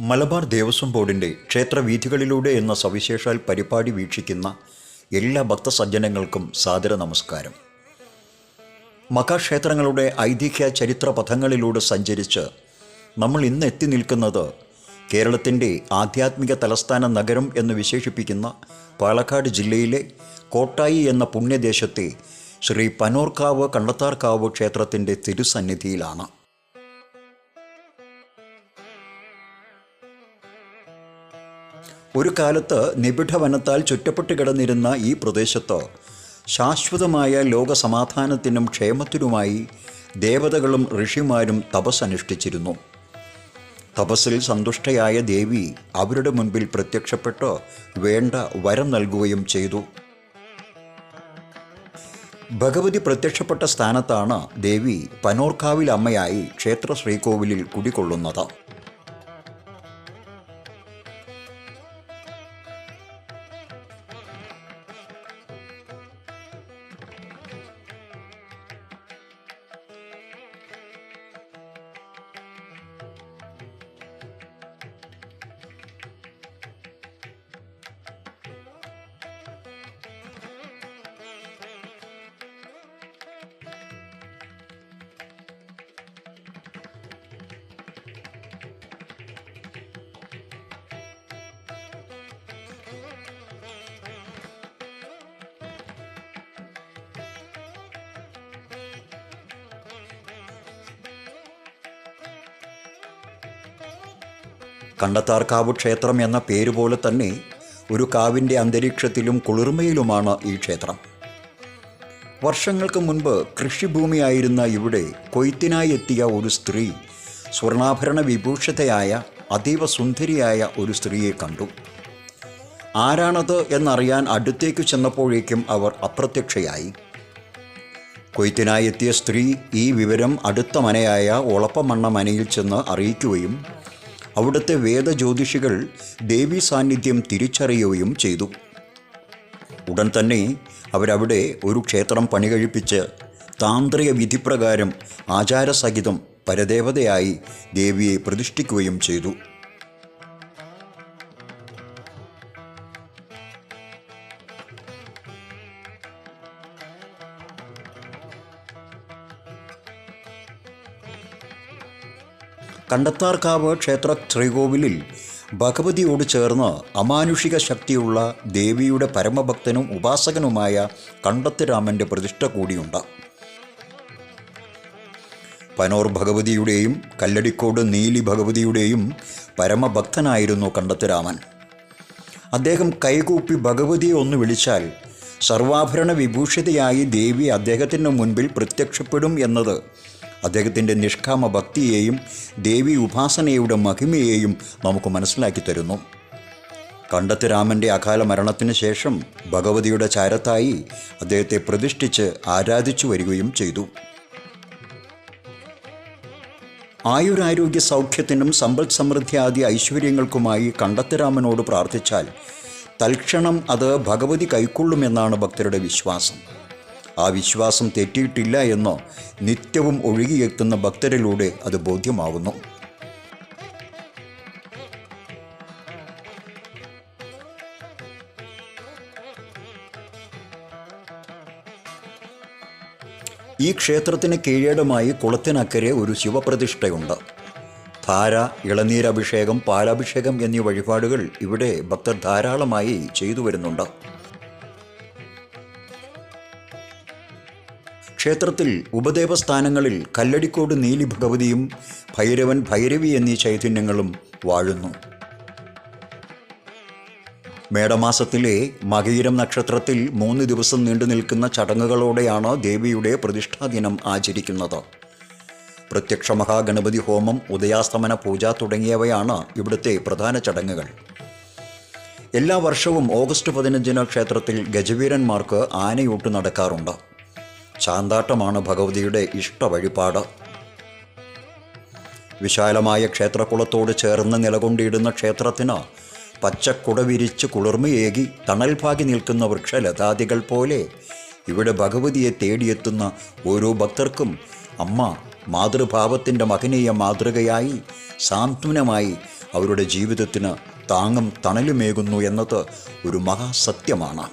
മലബാർ ദേവസ്വം ബോർഡിൻ്റെ ക്ഷേത്രവീഥികളിലൂടെ എന്ന സവിശേഷാൽ പരിപാടി വീക്ഷിക്കുന്ന എല്ലാ ഭക്തസജ്ജനങ്ങൾക്കും സാദര നമസ്കാരം. മഹാക്ഷേത്രങ്ങളുടെ ഐതിഹ്യ ചരിത്ര പഥങ്ങളിലൂടെ സഞ്ചരിച്ച് നമ്മൾ ഇന്ന് എത്തി നിൽക്കുന്നത് കേരളത്തിൻ്റെ ആധ്യാത്മിക തലസ്ഥാന നഗരം എന്ന് വിശേഷിപ്പിക്കുന്ന പാലക്കാട് ജില്ലയിലെ കോട്ടായി എന്ന പുണ്യദേശത്തെ ശ്രീ പനോർക്കാവ് കണ്ടത്താർക്കാവ് ക്ഷേത്രത്തിൻ്റെ തിരുസന്നിധിയിലാണ്. ഒരു കാലത്ത് നിബിഡവനത്താൽ ചുറ്റപ്പെട്ട് കിടന്നിരുന്ന ഈ പ്രദേശത്ത് ശാശ്വതമായ ലോകസമാധാനത്തിനും ക്ഷേമത്തിനുമായി ദേവതകളും ഋഷിമാരും തപസ്സനുഷ്ഠിച്ചിരുന്നു. തപസ്സിൽ സന്തുഷ്ടയായ ദേവി അവരുടെ മുൻപിൽ പ്രത്യക്ഷപ്പെട്ട് വേണ്ട വരം നൽകുകയും ചെയ്തു. ഭഗവതി പ്രത്യക്ഷപ്പെട്ട സ്ഥാനത്താണ് ദേവി പനോർക്കാവിൽ അമ്മയായി ക്ഷേത്ര ശ്രീകോവിലിൽ കുടികൊള്ളുന്നത്. കണ്ടത്താർക്കാവ് ക്ഷേത്രം എന്ന പേരുപോലെ തന്നെ ഒരു കാവിൻ്റെ അന്തരീക്ഷത്തിലും കുളിർമയിലുമാണ് ഈ ക്ഷേത്രം. വർഷങ്ങൾക്ക് മുൻപ് കൃഷിഭൂമിയായിരുന്ന ഇവിടെ കൊയ്ത്തിനായി എത്തിയ ഒരു സ്ത്രീ സ്വർണ്ണാഭരണ വിഭൂഷിതയായ അതീവ സുന്ദരിയായ ഒരു സ്ത്രീയെ കണ്ടു. ആരാണത് എന്നറിയാൻ അടുത്തേക്ക് ചെന്നപ്പോഴേക്കും അവർ അപ്രത്യക്ഷയായി. കൊയ്ത്തിനായി എത്തിയ സ്ത്രീ ഈ വിവരം അടുത്ത മനയായ ഒളപ്പമണ്ണ മനയിൽ ചെന്ന് അറിയിക്കുകയും അവിടുത്തെ വേദജ്യോതിഷികൾ ദേവീ സാന്നിധ്യം തിരിച്ചറിയുകയും ചെയ്തു. ഉടൻ തന്നെ അവരവിടെ ഒരു ക്ഷേത്രം പണികഴിപ്പിച്ച് താന്ത്രിക വിധിപ്രകാരം ആചാരസഹിതം പരദേവതയായി ദേവിയെ പ്രതിഷ്ഠിക്കുകയും ചെയ്തു. കണ്ടത്താർക്കാവ് ക്ഷേത്ര ശ്രീകോവിലിൽ ഭഗവതിയോട് ചേർന്ന് അമാനുഷിക ശക്തിയുള്ള ദേവിയുടെ പരമഭക്തനും ഉപാസകനുമായ കണ്ടത്ത് രാമൻ്റെ പ്രതിഷ്ഠ കൂടിയുണ്ട്. പനോർ ഭഗവതിയുടെയും കല്ലടിക്കോട് നീലി ഭഗവതിയുടെയും പരമഭക്തനായിരുന്നു കണ്ടത്ത് രാമൻ. അദ്ദേഹം കൈകൂപ്പി ഭഗവതിയെ ഒന്ന് വിളിച്ചാൽ സർവാഭരണ വിഭൂഷിതയായി ദേവി അദ്ദേഹത്തിൻ്റെ മുൻപിൽ പ്രത്യക്ഷപ്പെടും എന്നത് അദ്ദേഹത്തിൻ്റെ നിഷ്കാമ ഭക്തിയെയും ദേവി ഉപാസനയുടെ മഹിമയെയും നമുക്ക് മനസ്സിലാക്കി തരുന്നു. കണ്ടത്ത് രാമൻ്റെ അകാല മരണത്തിന് ശേഷം ഭഗവതിയുടെ ചാരത്തായി അദ്ദേഹത്തെ പ്രതിഷ്ഠിച്ച് ആരാധിച്ചു വരികയും ചെയ്തു. ആയുരാരോഗ്യ സൗഖ്യത്തിനും സമ്പൽ സമൃദ്ധിയാദി ഐശ്വര്യങ്ങൾക്കുമായി കണ്ടത്ത് രാമനോട് പ്രാർത്ഥിച്ചാൽ തൽക്ഷണം അത് ഭഗവതി കൈക്കൊള്ളുമെന്നാണ് ഭക്തരുടെ വിശ്വാസം. ആ വിശ്വാസം തെറ്റിയിട്ടില്ല എന്ന് നിത്യവും ഒഴുകിയെത്തുന്ന ഭക്തരിലൂടെ അത് ബോധ്യമാവുന്നു. ഈ ക്ഷേത്രത്തിന് കീഴടമായി കുളത്തിനക്കരെ ഒരു ശിവപ്രതിഷ്ഠയുണ്ട്. ധാര, ഇളനീരഭിഷേകം, പാലാഭിഷേകം എന്നീ വഴിപാടുകൾ ഇവിടെ ഭക്തർ ധാരാളമായി ചെയ്തു വരുന്നുണ്ട്. ക്ഷേത്രത്തിൽ ഉപദേവസ്ഥാനങ്ങളിൽ കല്ലടിക്കോട് നീലി ഭഗവതിയും ഭൈരവൻ, ഭൈരവി എന്നീ ചൈതന്യങ്ങളും വാഴുന്നു. മേടമാസത്തിലെ മകയിരം നക്ഷത്രത്തിൽ 3 ദിവസം നീണ്ടു നിൽക്കുന്ന ചടങ്ങുകളോടെയാണ് ദേവിയുടെ പ്രതിഷ്ഠാദിനം ആചരിക്കുന്നത്. പ്രത്യക്ഷ മഹാഗണപതി ഹോമം, ഉദയാസ്തമന പൂജ തുടങ്ങിയവയാണ് ഇവിടുത്തെ പ്രധാന ചടങ്ങുകൾ. എല്ലാ വർഷവും ഓഗസ്റ്റ് 15 ക്ഷേത്രത്തിൽ ഗജവീരന്മാർക്ക് ആനയൂട്ട് നടക്കാറുണ്ട്. ചാന്താട്ടമാണ് ഭഗവതിയുടെ ഇഷ്ട വഴിപാട്. വിശാലമായ ക്ഷേത്രകുളത്തോട് ചേർന്ന് നിലകൊണ്ടിടുന്ന ക്ഷേത്രത്തിന് പച്ചക്കുട വിരിച്ച് കുളിർമയേകി തണൽ ഭാഗി നിൽക്കുന്ന വൃക്ഷലതാദികൾ പോലെ ഇവിടെ ഭഗവതിയെ തേടിയെത്തുന്ന ഓരോ ഭക്തർക്കും അമ്മ മാതൃഭാവത്തിൻ്റെ മഹനീയ മാതൃകയായി സാന്ത്വനമായി അവരുടെ ജീവിതത്തിന് താങ്ങും തണലുമേകുന്നു എന്നത് ഒരു മഹാസത്യമാണ്.